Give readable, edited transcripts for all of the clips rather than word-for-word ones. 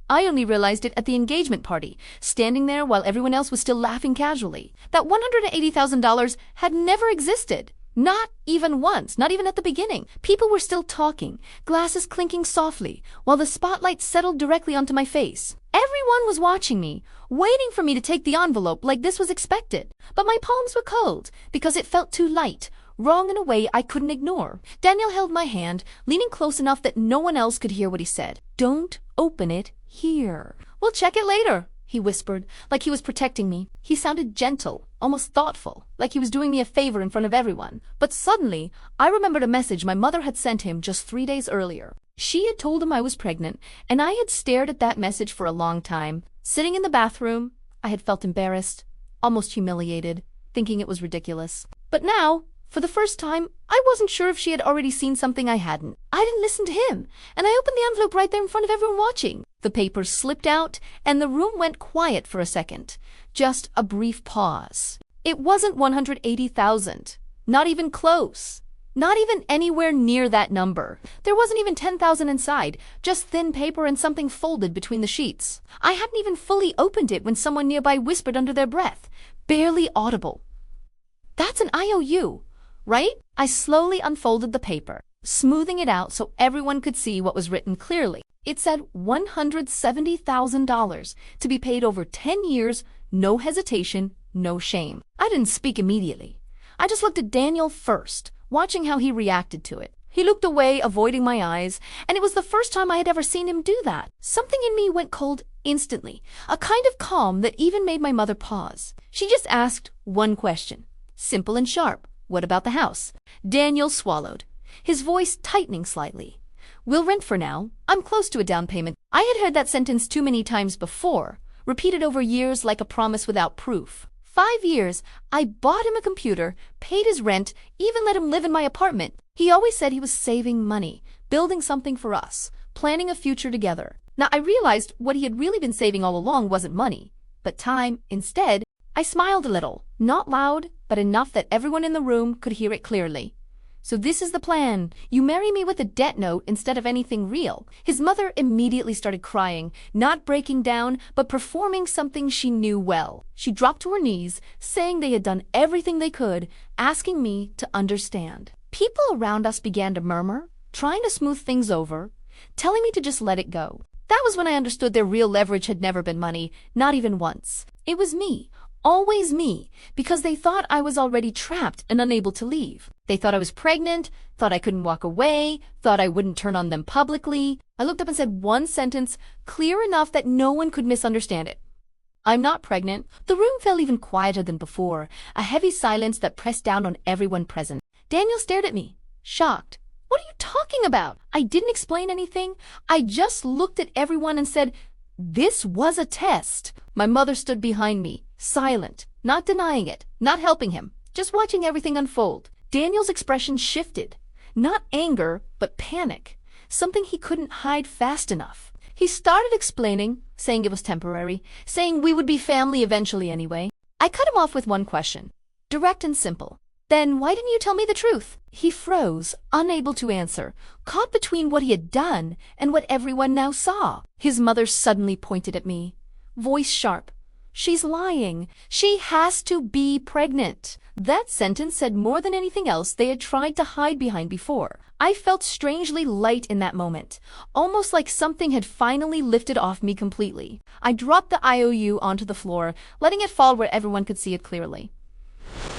I only realized it at the engagement party, standing there while everyone else was still laughing casually. That $180,000 had never existed. Not even once, not even at the beginning. People were still talking, glasses clinking softly, while the spotlight settled directly onto my face. Everyone was watching me, waiting for me to take the envelope like this was expected. But my palms were cold because it felt too light, wrong in a way I couldn't ignore. Daniel held my hand, leaning close enough that no one else could hear what he said. "Don't open it here. We'll check it later," he whispered, like he was protecting me. He sounded gentle, almost thoughtful, like he was doing me a favor in front of everyone. But suddenly, I remembered a message my mother had sent him just 3 days earlier. She had told him I was pregnant, and I had stared at that message for a long time. Sitting in the bathroom, I had felt embarrassed, almost humiliated, thinking it was ridiculous. But now, for the first time, I wasn't sure if she had already seen something I hadn't. I didn't listen to him, and I opened the envelope right there in front of everyone watching. The papers slipped out, and the room went quiet for a second. Just a brief pause. It wasn't 180,000. Not even close. Not even anywhere near that number. There wasn't even 10,000 inside, just thin paper and something folded between the sheets. I hadn't even fully opened it when someone nearby whispered under their breath, barely audible, "That's an IOU, right?" I slowly unfolded the paper, smoothing it out so everyone could see what was written clearly. It said $170,000 to be paid over 10 years, no hesitation, no shame. I didn't speak immediately. I just looked at Daniel first, watching how he reacted to it. He looked away, avoiding my eyes, and it was the first time I had ever seen him do that. Something in me went cold instantly, a kind of calm that even made my mother pause. She just asked one question, simple and sharp. "What about the house?" Daniel swallowed, his voice tightening slightly. "We'll rent for now. I'm close to a down payment." I had heard that sentence too many times before, repeated over years like a promise without proof. 5 years, I bought him a computer, paid his rent, even let him live in my apartment. He always said he was saving money, building something for us, planning a future together. Now I realized what he had really been saving all along wasn't money, but time instead. I smiled a little, not loud, but enough that everyone in the room could hear it clearly. "So this is the plan. You marry me with a debt note instead of anything real." His mother immediately started crying, not breaking down, but performing something she knew well. She dropped to her knees, saying they had done everything they could, asking me to understand. People around us began to murmur, trying to smooth things over, telling me to just let it go. That was when I understood their real leverage had never been money, not even once. It was me. Always me, because they thought I was already trapped and unable to leave. They thought I was pregnant, thought I couldn't walk away, thought I wouldn't turn on them publicly. I looked up and said one sentence, clear enough that no one could misunderstand it. "I'm not pregnant." The room felt even quieter than before, a heavy silence that pressed down on everyone present. Daniel stared at me, shocked. "What are you talking about?" I didn't explain anything. I just looked at everyone and said, "This was a test." My mother stood behind me, silent, not denying it, not helping him, just watching everything unfold. Daniel's expression shifted. Not anger, but panic. Something he couldn't hide fast enough. He started explaining, saying it was temporary, saying we would be family eventually anyway. I cut him off with one question, direct and simple. "Then why didn't you tell me the truth?" He froze, unable to answer, caught between what he had done and what everyone now saw. His mother suddenly pointed at me, voice sharp. "She's lying. She has to be pregnant." That sentence said more than anything else they had tried to hide behind before. I felt strangely light in that moment, almost like something had finally lifted off me completely. I dropped the IOU onto the floor, letting it fall where everyone could see it clearly.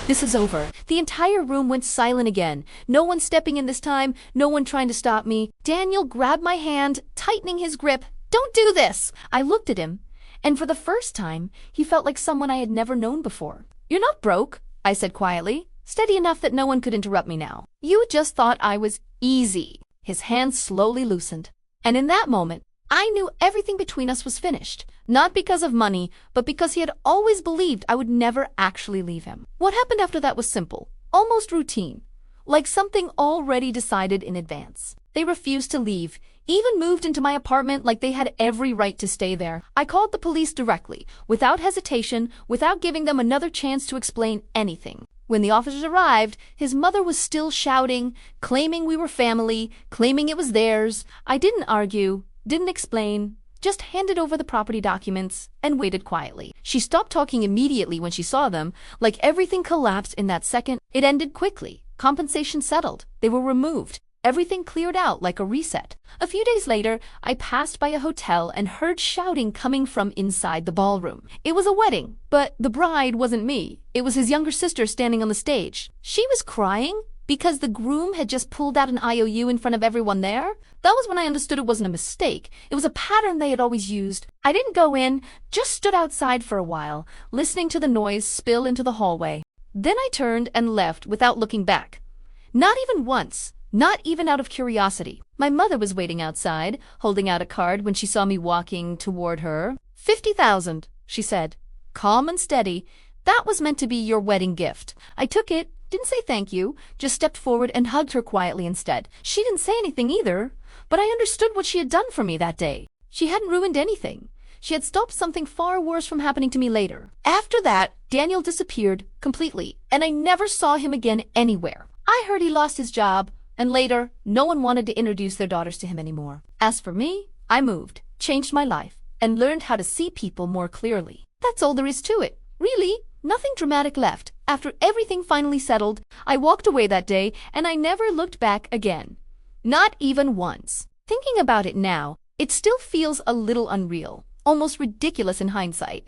This is over. The entire room went silent again. No one stepping in this time, no one trying to stop me. Daniel grabbed my hand, tightening his grip. "Don't do this!" I looked at him, and for the first time, he felt like someone I had never known before. "You're not broke," I said quietly, steady enough that no one could interrupt me now. "You just thought I was easy." His hand slowly loosened, and in that moment, I knew everything between us was finished. Not because of money, but because he had always believed I would never actually leave him. What happened after that was simple, almost routine, like something already decided in advance. They refused to leave, even moved into my apartment like they had every right to stay there. I called the police directly, without hesitation, without giving them another chance to explain anything. When the officers arrived, his mother was still shouting, claiming we were family, claiming it was theirs. I didn't argue, didn't explain, just handed over the property documents and waited quietly. She stopped talking immediately when she saw them, like everything collapsed in that second. It ended quickly. Compensation settled. They were removed. Everything cleared out like a reset. A few days later, I passed by a hotel and heard shouting coming from inside the ballroom. It was a wedding, but the bride wasn't me. It was his younger sister standing on the stage. She was crying because the groom had just pulled out an IOU in front of everyone there. That was when I understood it wasn't a mistake. It was a pattern they had always used. I didn't go in, just stood outside for a while, listening to the noise spill into the hallway. Then I turned and left without looking back. Not even once. Not even out of curiosity. My mother was waiting outside, holding out a card when she saw me walking toward her. 50,000, she said. Calm and steady. That was meant to be your wedding gift. I took it, didn't say thank you, just stepped forward and hugged her quietly instead. She didn't say anything either, but I understood what she had done for me that day. She hadn't ruined anything. She had stopped something far worse from happening to me later. After that, Daniel disappeared completely, and I never saw him again anywhere. I heard he lost his job, and later, no one wanted to introduce their daughters to him anymore. As for me, I moved, changed my life, and learned how to see people more clearly. That's all there is to it. Really, nothing dramatic left. After everything finally settled, I walked away that day, and I never looked back again. Not even once. Thinking about it now, it still feels a little unreal, almost ridiculous in hindsight.